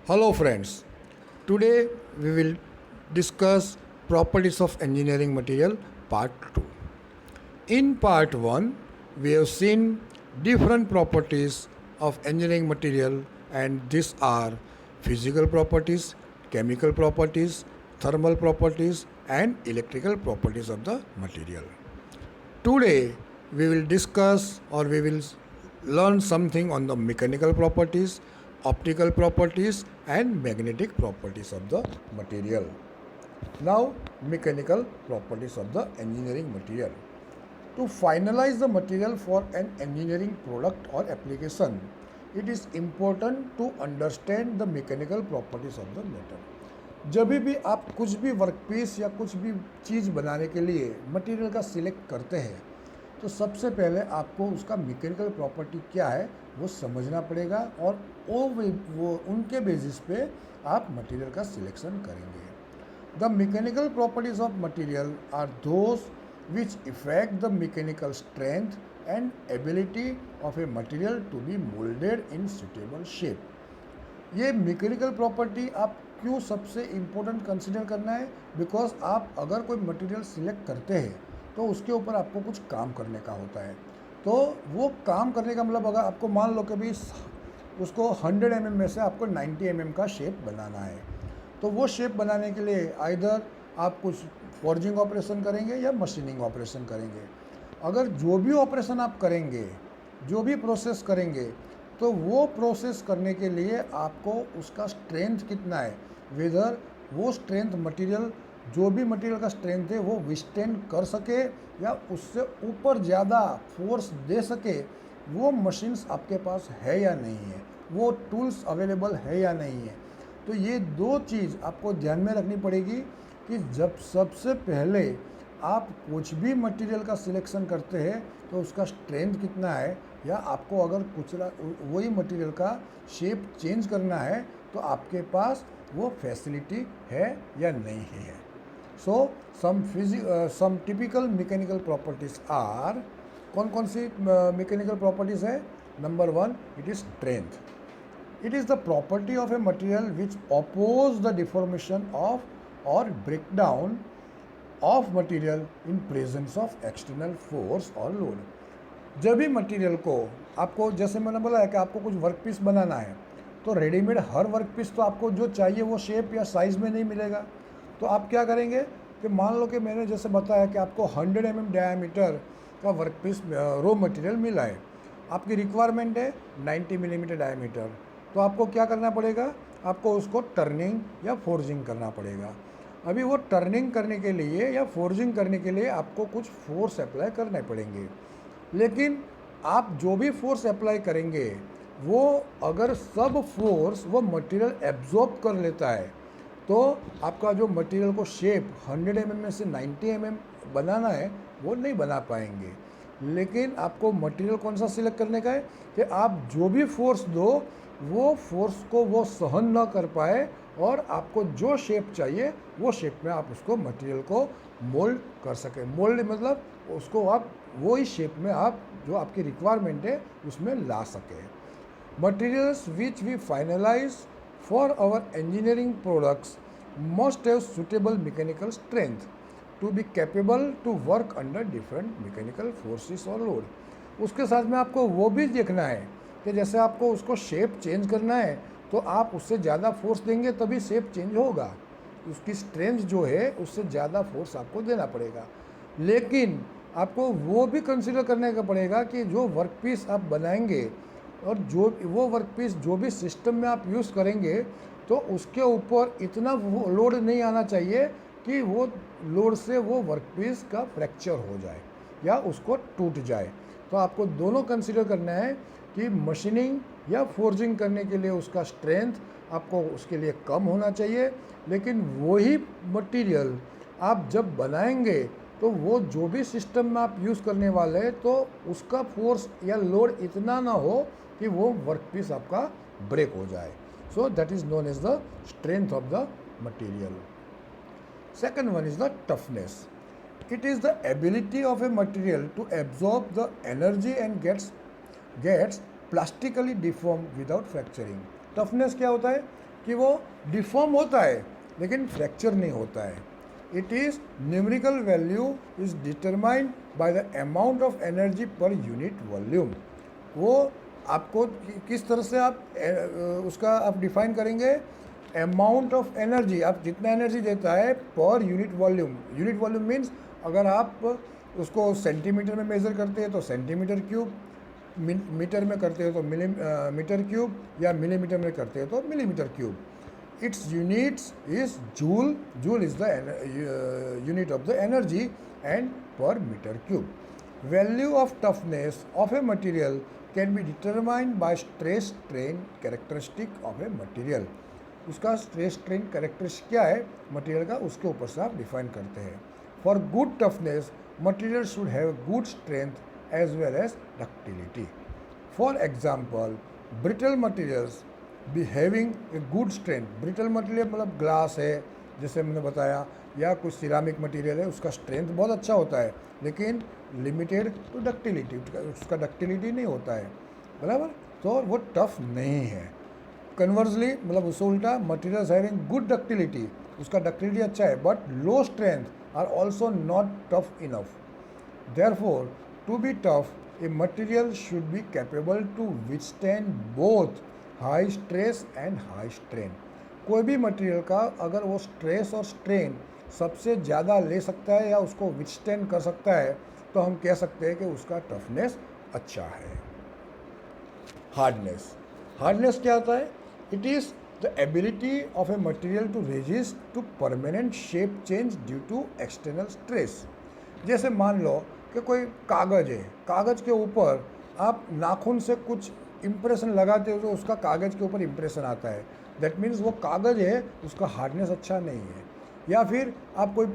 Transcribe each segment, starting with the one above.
Hello friends, today we will discuss properties of engineering material part 2. In part 1, we have seen different properties of engineering material and these are physical properties, chemical properties, thermal properties and electrical properties of the material. Today we will discuss or we will learn something on the mechanical properties, optical properties and magnetic properties of the material. Now mechanical properties of the engineering material. To finalize the material for an engineering product or application, it is important to understand the mechanical properties of the metal. जब भी आप कुछ भी workpiece या कुछ भी चीज़ बनाने के लिए मटेरियल का सिलेक्ट करते हैं तो सबसे पहले आपको उसका मैकेनिकल प्रॉपर्टी क्या है वो समझना पड़ेगा और वो उनके बेसिस पे आप मटेरियल का सिलेक्शन करेंगे. The mechanical properties of material are those which affect the mechanical strength and ability of a material to be molded in suitable shape. ये मैकेनिकल प्रॉपर्टी आप क्यों सबसे इम्पोर्टेंट कंसिडर करना है? बिकॉज आप अगर कोई मटेरियल सिलेक्ट करते हैं तो उसके ऊपर आपको कुछ काम करने का होता है. तो वो काम करने का मतलब अगर आपको मान लो कि भी उसको 100 mm में से आपको 90 mm का शेप बनाना है तो वो शेप बनाने के लिए आइदर आप कुछ फॉर्जिंग ऑपरेशन करेंगे या मशीनिंग ऑपरेशन करेंगे. अगर जो भी ऑपरेशन आप करेंगे, जो भी प्रोसेस करेंगे तो वो प्रोसेस करने के लिए आपको उसका स्ट्रेंथ कितना है, वेदर वो स्ट्रेंथ मटेरियल जो भी मटेरियल का स्ट्रेंथ है वो विस्टैंड कर सके या उससे ऊपर ज़्यादा फोर्स दे सके, वो मशीन्स आपके पास है या नहीं है, वो टूल्स अवेलेबल है या नहीं है. तो ये दो चीज़ आपको ध्यान में रखनी पड़ेगी कि जब सबसे पहले आप कुछ भी मटेरियल का सिलेक्शन करते हैं तो उसका स्ट्रेंथ कितना है, या आपको अगर कुछ वही मटेरियल का शेप चेंज करना है तो आपके पास वो फैसिलिटी है या नहीं है. सो सम टिपिकल मैकेनिकल प्रॉपर्टीज आर, कौन कौन सी मैकेनिकल प्रॉपर्टीज है? Number 1, it is strength. It is the property of a material which oppose the deformation of or breakdown of material in presence of external force or load. जब भी material को आपको, जैसे मैंने बोला है कि आपको कुछ वर्क पीस बनाना है तो रेडीमेड हर वर्क पीस तो आपको जो चाहिए वो शेप या साइज़ में नहीं मिलेगा. तो आप क्या करेंगे कि मान लो कि मैंने जैसे बताया कि आपको 100 mm डायामीटर का वर्क पीस रॉ मटेरियल मिला है, आपकी रिक्वायरमेंट है 90 mm डायामीटर. तो आपको क्या करना पड़ेगा? आपको उसको टर्निंग या फोर्जिंग करना पड़ेगा. अभी वो टर्निंग करने के लिए या फोर्जिंग करने के लिए आपको कुछ फोर्स अप्लाई करने पड़ेंगे. लेकिन आप जो भी फोर्स अप्लाई करेंगे वो अगर सब फोर्स वो मटेरियल एब्जॉर्ब कर लेता है तो आपका जो मटेरियल को शेप 100 mm में से 90 mm बनाना है वो नहीं बना पाएंगे. लेकिन आपको मटेरियल कौन सा सिलेक्ट करने का है कि आप जो भी फोर्स दो वो फोर्स को वो सहन ना कर पाए और आपको जो शेप चाहिए वो शेप में आप उसको मटेरियल को मोल्ड कर सके. मोल्ड मतलब उसको आप वही शेप में आप जो आपकी रिक्वायरमेंट है उसमें ला सके. Materials which we finalize for our engineering products must have suitable mechanical strength to be capable to work under different mechanical forces और लोड. उसके साथ में आपको वो भी देखना है कि जैसे आपको उसको शेप चेंज करना है तो आप उससे ज़्यादा फोर्स देंगे तभी शेप चेंज होगा. उसकी स्ट्रेंथ जो है उससे ज़्यादा फोर्स आपको देना पड़ेगा. लेकिन आपको वो भी कंसिडर करने का पड़ेगा कि जो वर्कपीस आप बनाएंगे और जो वो वर्कपीस जो भी सिस्टम में आप यूज़ करेंगे तो उसके ऊपर इतना लोड नहीं आना चाहिए कि वो लोड से वो वर्कपीस का फ्रैक्चर हो जाए या उसको टूट जाए. तो आपको दोनों कंसिडर करना है कि मशीनिंग या फोर्जिंग करने के लिए उसका स्ट्रेंथ आपको उसके लिए कम होना चाहिए, लेकिन वही मटेरियल आप जब बनाएंगे तो वो जो भी सिस्टम में आप यूज़ करने वाले हैं तो उसका फोर्स या लोड इतना ना हो कि वो वर्कपीस आपका ब्रेक हो जाए. So that is known as the strength of the material. Second one is the toughness. It is the ability of a material to absorb the energy and gets plastically deformed without fracturing. Toughness क्या होता है कि वो deform होता है लेकिन fracture नहीं होता है. It is numerical value is determined by the amount of energy per unit volume. वो आपको किस तरह से आप उसका आप डिफाइन करेंगे, अमाउंट ऑफ एनर्जी, आप जितना एनर्जी देता है per unit volume. Unit volume means अगर आप उसको सेंटीमीटर में मेज़र करते हैं तो सेंटीमीटर क्यूब, मीटर में करते हो तो मीटर क्यूब, या मिलीमीटर में करते हो तो millimetre cube. It's units is joule. Joule is the unit of the energy and per metre cube. Value of toughness of a material can be determined by stress strain characteristic of a material. उसका stress strain characteristic क्या है material का, उसके ऊपर से आप define करते हैं. For good toughness material should have good strength as well as ductility. For example, brittle materials be having a good strength. Brittle material मतलब ग्लास है जैसे मैंने बताया, या कुछ सिरामिक मटेरियल है, उसका स्ट्रेंथ बहुत अच्छा होता है लेकिन लिमिटेड टू डक्टिलिटी, उसका डक्टिलिटी नहीं होता है, बराबर, तो वो टफ नहीं है. कन्वर्सली मतलब उससे उल्टा, मटीरियल्स हैविंग गुड डक्टिलिटी, उसका डक्टिलिटी अच्छा है but low strength are also not tough enough. Therefore to be tough, a material should be capable to withstand both high stress and high strain. कोई भी material का अगर वो stress और strain सबसे ज़्यादा ले सकता है या उसको विथस्टैंड कर सकता है तो हम कह सकते हैं कि उसका टफनेस अच्छा है. हार्डनेस. हार्डनेस क्या होता है? It is the ability of a material to resist to permanent shape change due to external stress. जैसे मान लो कि कोई कागज़ है, कागज़ के ऊपर आप नाखून से कुछ इम्प्रेशन लगाते हो तो उसका कागज़ के ऊपर इम्प्रेशन आता है, दैट मीन्स वो कागज़ है उसका हार्डनेस अच्छा नहीं है. या फिर आप कोई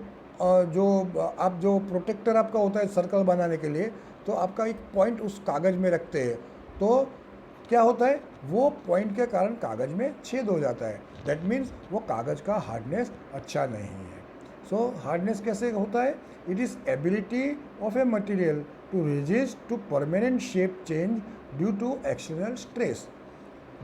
जो प्रोटेक्टर आपका होता है सर्कल बनाने के लिए, तो आपका एक पॉइंट उस कागज़ में रखते हैं तो क्या होता है, वो पॉइंट के कारण कागज़ में छेद हो जाता है, दैट मीन्स वो कागज़ का हार्डनेस अच्छा नहीं है. सो हार्डनेस कैसे होता है? It is ability of a material to resist to permanent shape change due to external stress.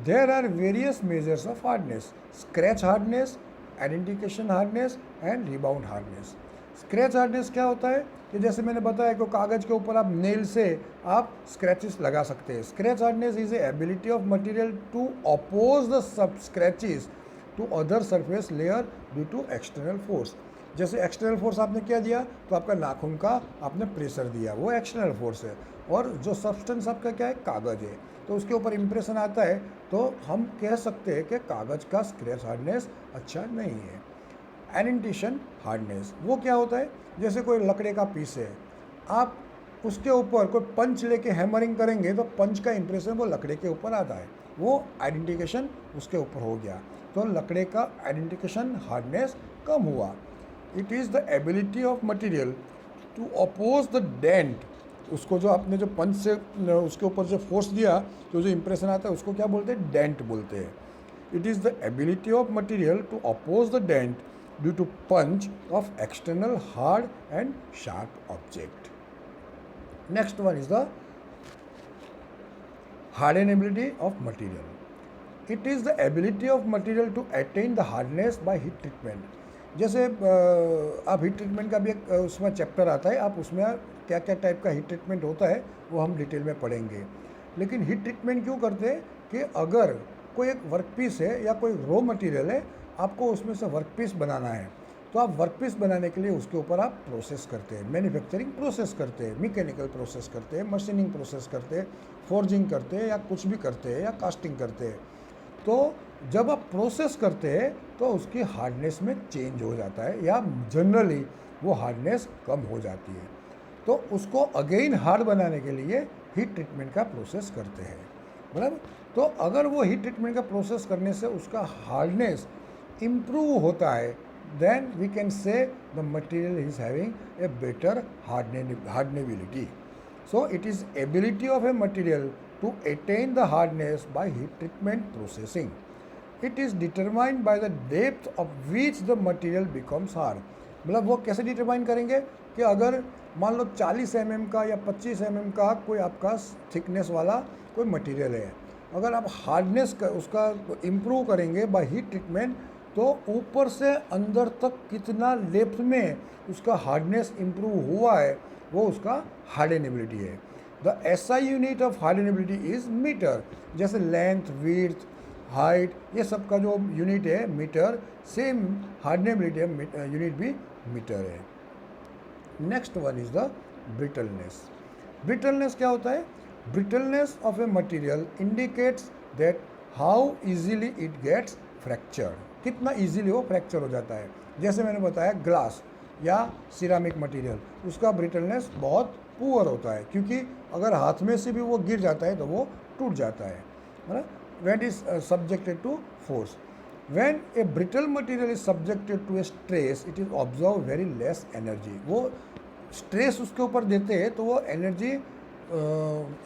There are various measures of hardness: scratch hardness, identification hardness and rebound hardness. Scratch hardness क्या होता है कि जैसे मैंने बताया कि कागज़ के ऊपर आप नेल से आप स्क्रैचेस लगा सकते हैं. Scratch hardness is a ability of material to oppose the सब scratches to other surface layer due to external force. जैसे एक्सटर्नल फोर्स आपने क्या दिया, तो आपका नाखून का आपने प्रेशर दिया, वो एक्सटर्नल फोर्स है, और जो सब्सटेंस आपका क्या है, कागज़ है, तो उसके ऊपर इम्प्रेशन आता है तो हम कह सकते हैं कि कागज़ का स्क्रैच हार्डनेस अच्छा नहीं है. एडेंटेशन हार्डनेस वो क्या होता है? जैसे कोई लकड़े का पीस है, आप उसके ऊपर कोई पंच लेके हैमरिंग करेंगे तो पंच का इम्प्रेशन वो लकड़े के ऊपर आता है, वो आइडेंटिफिकेशन उसके ऊपर हो गया, तो लकड़े का आइडेंटिफिकेशन हार्डनेस कम हुआ. It is the ability of material to oppose the dent. उसको जो आपने जो पंच से उसके ऊपर जो फोर्स दिया तो जो इम्प्रेशन आता है उसको क्या बोलते हैं? डेंट बोलते हैं. It is the ability of material to oppose the dent due to punch of external hard and sharp object. Next one is the hardenability of material. It is the ability of material to attain the hardness by heat treatment. जैसे आप heat treatment का भी एक उसमें chapter आता है, आप उसमें क्या क्या टाइप का हीट ट्रीटमेंट होता है वो हम डिटेल में पढ़ेंगे. लेकिन हीट ट्रीटमेंट क्यों करते हैं कि अगर कोई एक वर्क पीस है या कोई रॉ मटेरियल है, आपको उसमें से वर्क पीस बनाना है, तो आप वर्क पीस बनाने के लिए उसके ऊपर आप प्रोसेस करते हैं, मैन्युफैक्चरिंग प्रोसेस करते हैं, मैकेनिकल प्रोसेस करते हैं, मशीनिंग प्रोसेस करते हैं, फोर्जिंग करते हैं, या कुछ भी करते हैं, या कास्टिंग करते हैं. तो जब आप प्रोसेस करते हैं तो उसकी हार्डनेस में चेंज हो जाता है, या जनरली वो हार्डनेस कम हो जाती है. तो उसको अगेन हार्ड बनाने के लिए हीट ट्रीटमेंट का प्रोसेस करते हैं, बराबर. तो अगर वो हीट ट्रीटमेंट का प्रोसेस करने से उसका हार्डनेस इम्प्रूव होता है, then we can say the material is having a better hardenability. So it is ability of a material to attain the hardness by heat treatment processing. It is determined by the depth of which the material becomes hard. मतलब वो कैसे determine करेंगे कि अगर मान लो 40 mm का या 25 mm का कोई आपका थिकनेस वाला कोई मटेरियल है, अगर आप हार्डनेस का उसका इम्प्रूव करेंगे बाय हीट ट्रीटमेंट, तो ऊपर से अंदर तक कितना डेप्थ में उसका हार्डनेस इम्प्रूव हुआ है, वो उसका हार्डनेबिलिटी है। The SI unit of hardenability is metre. जैसे लेंथ, विड्थ, हाइट, ये सब का जो यूनिट है मीटर, सेम हार्डनेबिलिटी यूनिट भी मीटर है। Next one is the brittleness. Brittleness क्या होता है? Brittleness of a material indicates that how easily it gets fractured, कितना इजीली वो फ्रैक्चर हो जाता है। जैसे मैंने बताया ग्लास या सिरामिक मटेरियल, उसका ब्रिटलनेस बहुत पुअर होता है, क्योंकि अगर हाथ में से भी वो गिर जाता है तो वो टूट जाता है ना। when is subjected to force. When a brittle material is subjected to a stress, it is absorb very less energy. वो स्ट्रेस उसके ऊपर देते हैं तो वो एनर्जी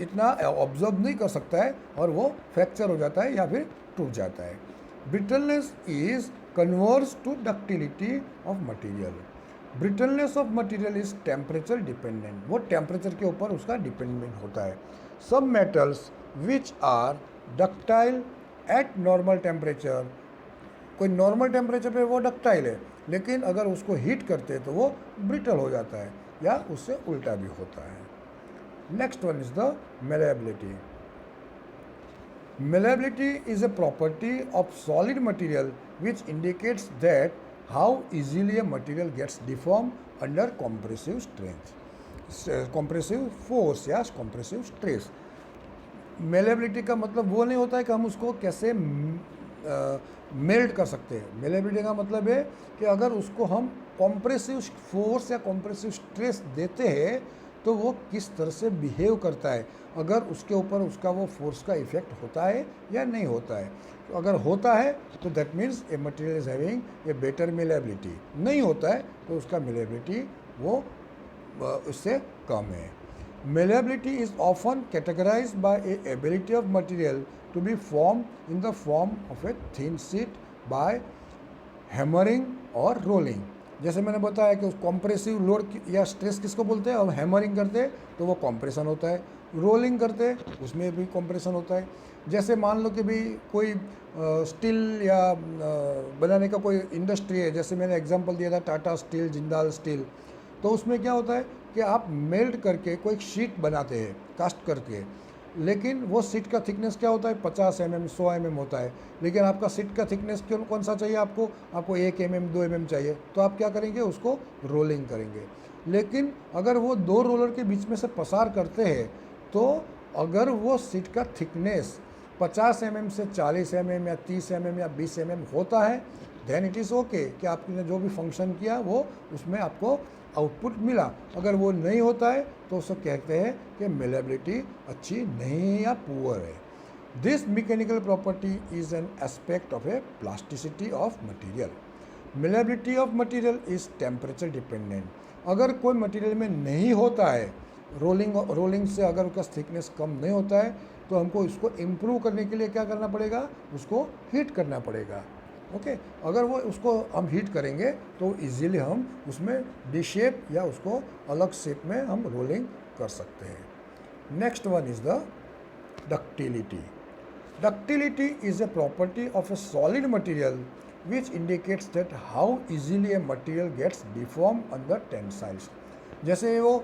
इतना ऑब्जर्व नहीं कर सकता है और वो फ्रैक्चर हो जाता है या फिर टूट जाता है। Brittleness is converse to ductility of material. Brittleness of material is temperature dependent, वो टेम्परेचर के ऊपर उसका डिपेंडेंट होता है। सब metals which are ductile at normal temperature, कोई नॉर्मल टेम्परेचर पे वो डक्टाइल है, लेकिन अगर उसको हीट करते हैं तो वो ब्रिटल हो जाता है या उससे उल्टा भी होता है। Next one is the malleability. Malleability is a property of solid material which indicates that how easily a material gets deform under compressive strength, compressive force या कॉम्प्रेसिव स्ट्रेस। मेलेबिलिटी का मतलब वो नहीं होता है कि हम उसको कैसे मेल्ट कर सकते हैं। मेलेबिलिटी का मतलब है कि अगर उसको हम कॉम्प्रेसिव फोर्स या कॉम्प्रेसिव स्ट्रेस देते हैं तो वो किस तरह से बिहेव करता है, अगर उसके ऊपर उसका वो फोर्स का इफेक्ट होता है या नहीं होता है। तो अगर होता है तो that means A material is having a better malleability, नहीं होता है तो उसका मेलेबिलिटी वो उससे कम है। Malleability is often categorized by a ability of material to be formed in the form of a thin sheet by hammering or rolling। जैसे मैंने बताया कि उस कॉम्प्रेसिव लोड या स्ट्रेस किसको बोलते हैं, हम हैमरिंग करते हैं तो वो कॉम्प्रेशन होता है, रोलिंग करते हैं उसमें भी कॉम्प्रेशन होता है। जैसे मान लो कि भी कोई स्टील या बनाने का कोई इंडस्ट्री है, जैसे मैंने एग्जांपल दिया था टाटा स्टील, जिंदाल स्टील, तो उसमें क्या होता है कि आप मेल्ट करके कोई शीट बनाते हैं कास्ट करके, लेकिन वो शीट का थिकनेस क्या होता है 50 mm 100 mm होता है, लेकिन आपका शीट का थिकनेस क्यों कौन सा चाहिए आपको 1 mm 2 mm चाहिए, तो आप क्या करेंगे उसको रोलिंग करेंगे। लेकिन अगर वो दो रोलर के बीच में से पसार करते हैं तो अगर वो शीट का थिकनेस 50 mm से 40 mm या 30 mm या 20 mm होता है, देन इट इज़ ओके कि आपने जो भी फंक्शन किया वो उसमें आपको आउटपुट मिला। अगर वो नहीं होता है तो उसको कहते हैं कि मेलेबिलिटी अच्छी नहीं है या पुअर है। This mechanical property is an aspect of A plasticity of material. Malleability of material is temperature dependent. अगर कोई मटेरियल में नहीं होता है, रोलिंग से अगर उसका थिकनेस कम नहीं होता है, तो हमको इसको इम्प्रूव करने के लिए क्या करना पड़ेगा, उसको हीट करना पड़ेगा। ओके अगर वो उसको हम हीट करेंगे तो इजीली हम उसमें डी शेप या उसको अलग शेप में हम रोलिंग कर सकते हैं। Next one is the ductility. Ductility is a property of a solid material which indicates that how easily a material gets deform under tensile. जैसे वो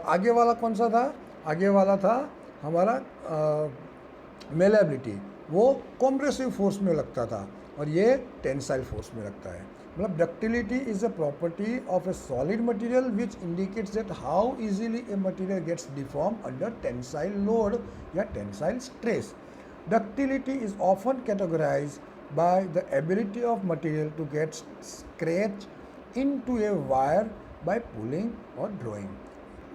आगे वाला कौन सा था, आगे वाला था हमारा मेलेबिलिटी, वो कॉम्प्रेसिव फोर्स में लगता था और ये टेंसाइल फोर्स में लगता है। मतलब ductility is a property of a solid material which indicates that how easily a material gets deform under tensile load या tensile stress. Ductility is often categorise by the ability of material to get scratch in to a wire by pulling और drawing.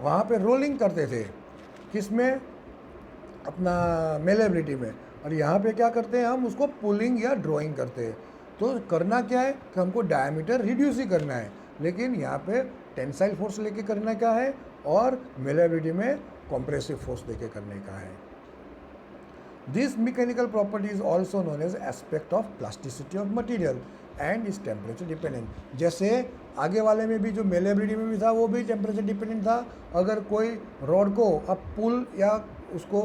वहाँ पे rolling करते थे किसमें, अपना malleability में, और यहाँ पे क्या करते हैं हम उसको पुलिंग या ड्राइंग करते हैं। तो करना क्या है कि हमको डायमीटर रिड्यूस ही करना है, लेकिन यहाँ पे टेंसाइल फोर्स लेके करना क्या है और मेलेबिलिटी में कॉम्प्रेसिव फोर्स लेके करने का है। This mechanical property is also known as aspect of plasticity of material and is temperature dependent. जैसे आगे वाले में भी जो मेलेबिलिटी में भी था वो भी टेम्परेचर डिपेंडेंट था। अगर कोई रॉड को आप पुल या उसको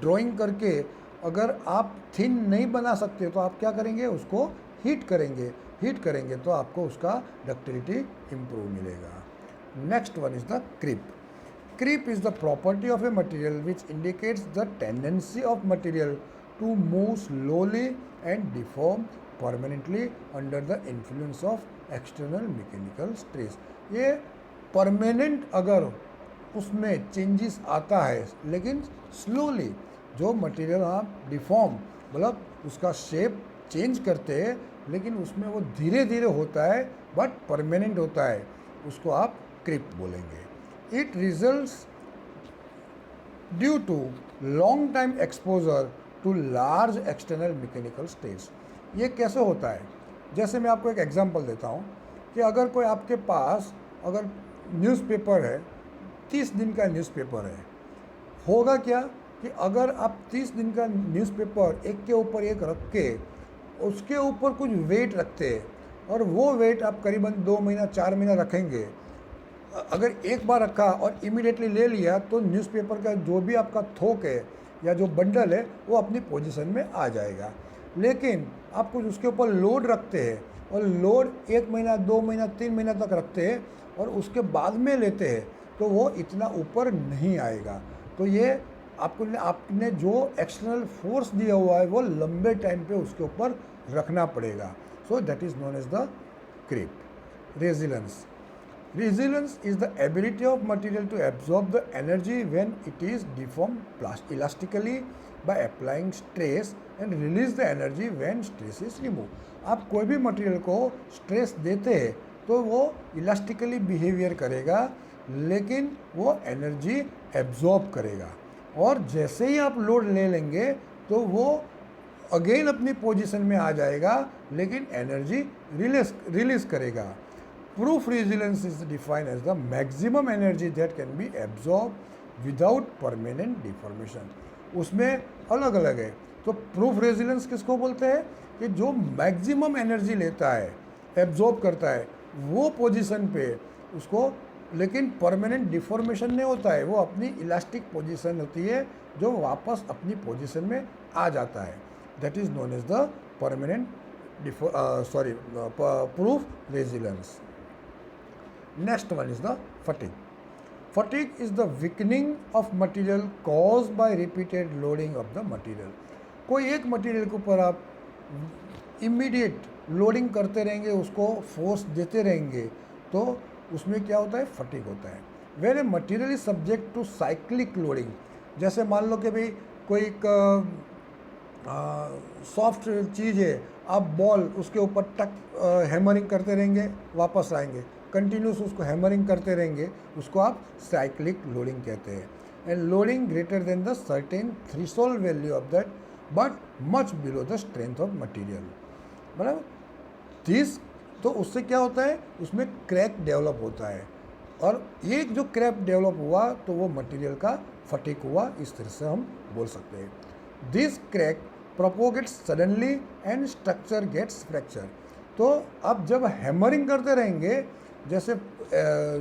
ड्राइंग करके अगर आप थिन नहीं बना सकते तो आप क्या करेंगे, उसको हीट करेंगे, हीट करेंगे तो आपको उसका डक्टिलिटी इम्प्रूव मिलेगा। Next one is the creep. Creep is the property of a material which indicates the tendency of material to move slowly and deform permanently under the influence of external mechanical stress। ये permanent अगर उसमें changes आता है लेकिन slowly, जो material आप deform मतलब उसका शेप चेंज करते हैं लेकिन उसमें वो धीरे धीरे होता है बट परमानेंट होता है, उसको आप क्रिप बोलेंगे। It results due to long time exposure to large external mechanical stress. ये कैसे होता है, जैसे मैं आपको एक एग्जांपल देता हूँ कि अगर कोई आपके पास अगर न्यूज़पेपर है, 30 दिन का न्यूज़पेपर है, होगा क्या कि अगर आप 30 दिन का न्यूज़पेपर एक के ऊपर एक रख के उसके ऊपर कुछ वेट रखते हैं और वो वेट आप करीबन 2 महीना 4 महीना रखेंगे, अगर एक बार रखा और इमीडिएटली ले लिया तो न्यूज़पेपर का जो भी आपका थोक है या जो बंडल है वो अपनी पोजीशन में आ जाएगा। लेकिन आप कुछ उसके ऊपर लोड रखते हैं और लोड 1 महीना 2 महीना 3 महीना तक रखते हैं और उसके बाद में लेते हैं तो वो इतना ऊपर नहीं आएगा। तो ये आपने जो एक्सटर्नल फोर्स दिया हुआ है वो लंबे टाइम पे उसके ऊपर रखना पड़ेगा। So that is known as the creep. Resilience. Resilience is the ability of material to absorb the energy when it is deformed elastically by applying stress and release the energy when stress is removed। आप कोई भी material को stress देते हैं तो वो elastically behaviour करेगा लेकिन वो एनर्जी एब्जॉर्ब करेगा और जैसे ही आप लोड ले लेंगे तो वो अगेन अपनी पोजीशन में आ जाएगा लेकिन एनर्जी रिलीज करेगा। Proof resilience is defined as the maximum energy that can be absorbed without permanent deformation। उसमें अलग अलग है, तो प्रूफ रेजिलेंस किसको बोलते हैं कि जो मैक्सिमम एनर्जी लेता है, एब्जॉर्ब करता है वो पोजीशन पे उसको, लेकिन परमानेंट डिफॉर्मेशन नहीं होता है, वो अपनी इलास्टिक पोजीशन होती है जो वापस अपनी पोजीशन में आ जाता है। That is known as the permanent proof resilience. Next one is the fatigue. Fatigue is the weakening of material caused by repeated loading of the material। कोई एक मटेरियल के ऊपर आप इमीडिएट लोडिंग करते रहेंगे, उसको फोर्स देते रहेंगे तो उसमें क्या होता है, फटीग होता है। When a material is subject to cyclic loading, जैसे मान लो कि भाई कोई एक सॉफ्ट चीज़ है, आप बॉल उसके ऊपर टक हैमरिंग करते रहेंगे वापस आएंगे, कंटिन्यूस उसको हैमरिंग करते रहेंगे, उसको आप साइक्लिक लोडिंग कहते हैं। And loading greater than the certain threshold value of that but much below the strength of material. मतलब दिस, तो उससे क्या होता है, उसमें क्रैक डेवलप होता है और एक जो क्रैक डेवलप हुआ तो वो मटेरियल का फटीक हुआ, इस तरह से हम बोल सकते हैं। This crack propagates suddenly and structure gets fracture. तो आप जब हैमरिंग करते रहेंगे, जैसे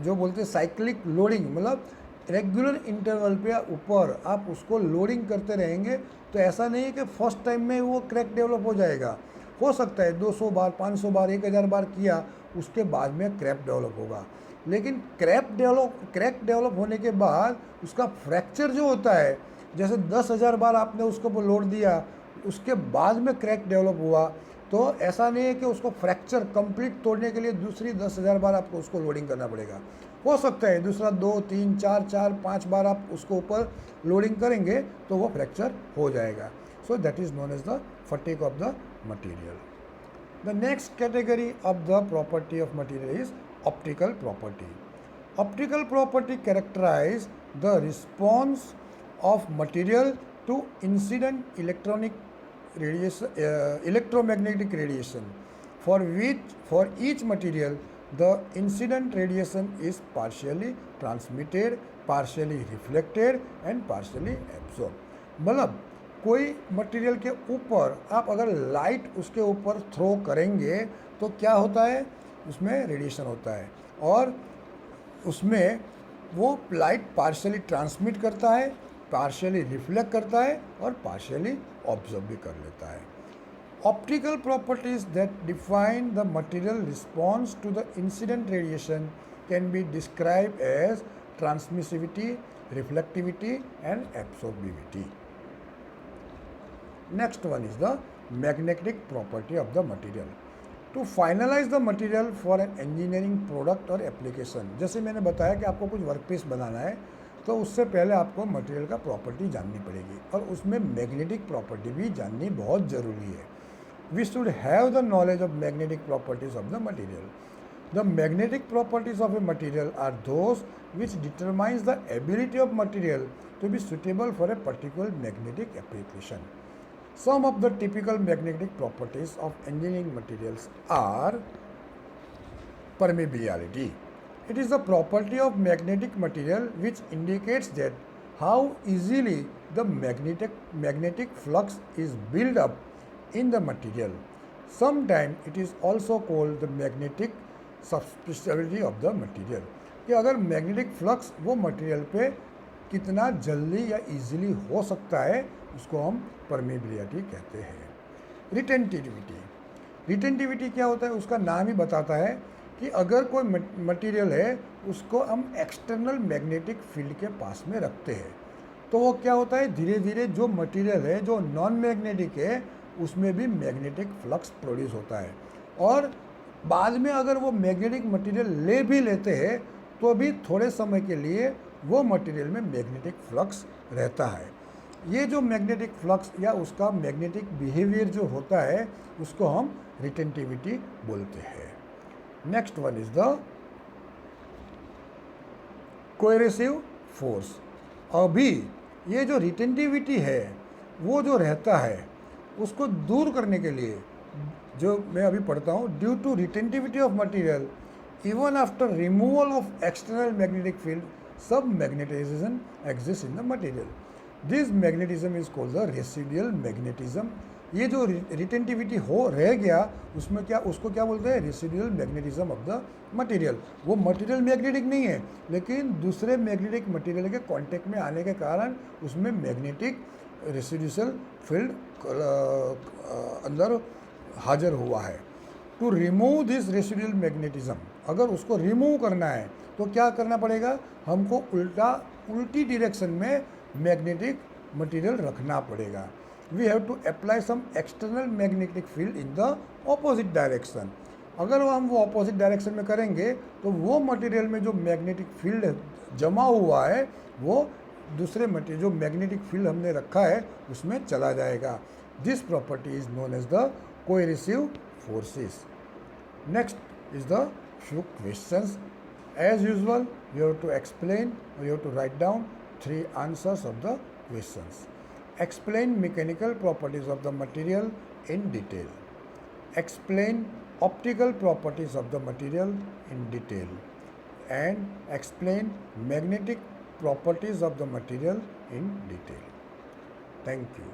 जो बोलते हैं साइक्लिक लोडिंग, मतलब रेगुलर इंटरवल पे ऊपर आप उसको लोडिंग करते रहेंगे तो ऐसा नहीं है कि फर्स्ट टाइम में वो क्रैक डेवलप हो जाएगा। हो सकता है 200 बार 500 बार 1000 बार किया उसके बाद में क्रैक डेवलप होगा, लेकिन क्रैक डेवलप होने के बाद उसका फ्रैक्चर जो होता है, जैसे 10,000 बार आपने उसको लोड दिया उसके बाद में क्रैक डेवलप हुआ, तो ऐसा नहीं है कि उसको फ्रैक्चर कंप्लीट तोड़ने के लिए दूसरी 10,000 बार आपको उसको लोडिंग करना पड़ेगा। हो सकता है दूसरा 2 3 4 5 बार आप उसको ऊपर लोडिंग करेंगे तो वो फ्रैक्चर हो जाएगा। So that is known as the fatigue of the material. The next category of the property of material is optical property. Optical property characterize the response of material to incident electromagnetic radiation, for each material the incident radiation is partially transmitted, partially reflected and partially absorbed। मतलब कोई material के ऊपर आप अगर light उसके ऊपर throw करेंगे तो क्या होता है, उसमें रेडिएशन होता है और उसमें वो लाइट पार्शियली ट्रांसमिट करता है, पार्शियली रिफ्लेक्ट करता है और पार्शियली ऑब्जर्व भी कर लेता है। Optical properties that define the material response to the incident radiation can be describe as transmissivity, reflectivity and absorbivity. Next one is the magnetic property of the material. To finalise the material for an engineering product और application, जैसे मैंने बताया कि आपको कुछ workpiece बनाना है तो उससे पहले आपको मटेरियल का प्रॉपर्टी जाननी पड़ेगी और उसमें मैग्नेटिक प्रॉपर्टी भी जाननी बहुत ज़रूरी है। We should have the knowledge of magnetic properties of the material. The magnetic properties of a material are those which determines the ability of material to be suitable for a particular magnetic application. Some of the typical magnetic properties of engineering materials are permeability. It is the property of magnetic material which indicates that how easily the magnetic flux is built up in the material. Sometimes it is also called the magnetic susceptibility of the material. कि अगर magnetic flux वो material पे कितना जल्दी या easily हो सकता है उसको हम परमेबिलिटी कहते हैं। रिटेंटिविटी, रिटेंटिविटी क्या होता है, उसका नाम ही बताता है कि अगर कोई मटेरियल है उसको हम एक्सटर्नल मैग्नेटिक फील्ड के पास में रखते हैं तो वो क्या होता है, धीरे धीरे जो मटेरियल है जो नॉन मैग्नेटिक है उसमें भी मैग्नेटिक फ्लक्स प्रोड्यूस होता है और बाद में अगर वो मैग्नेटिक मटेरियल ले भी लेते हैं तो भी थोड़े समय के लिए वो मटेरियल में मैग्नेटिक फ्लक्स रहता है। ये जो मैग्नेटिक फ्लक्स या उसका मैग्नेटिक बिहेवियर जो होता है उसको हम रिटेंटिविटी बोलते हैं। Next one is the coercive force. अभी ये जो रिटेंटिविटी है वो जो रहता है उसको दूर करने के लिए जो मैं अभी पढ़ता हूँ, due to retentivity of material even after removal of external magnetic field some magnetism exist in the material. This magnetism is called the residual magnetism. ये जो रिटेंटिविटी हो रह गया उसमें क्या, उसको क्या बोलते हैं, residual magnetism of the material. वो मटेरियल मैग्नेटिक नहीं है लेकिन दूसरे मैग्नेटिक मटेरियल के कांटेक्ट में आने के कारण उसमें मैग्नेटिक रेसिडुअल फील्ड अंदर हाजिर हुआ है। To remove this residual magnetism, अगर उसको रिमूव करना है तो क्या करना पड़ेगा, हमको उल्टी डायरेक्शन में मैग्नेटिक मटेरियल रखना पड़ेगा। We have to apply some external magnetic field in the opposite direction. अगर हम वो ऑपोजिट डायरेक्शन में करेंगे तो वो मटेरियल में जो मैग्नेटिक फील्ड जमा हुआ है वो दूसरे मटेरियल जो मैग्नेटिक फील्ड हमने रखा है उसमें चला जाएगा। This property is known as the coercive forces. Next is the few questions. As usual, you have to explain or you have to write down 3 answers of the questions. Explain mechanical properties of the material in detail. Explain optical properties of the material in detail. And explain magnetic properties of the material in detail. Thank you.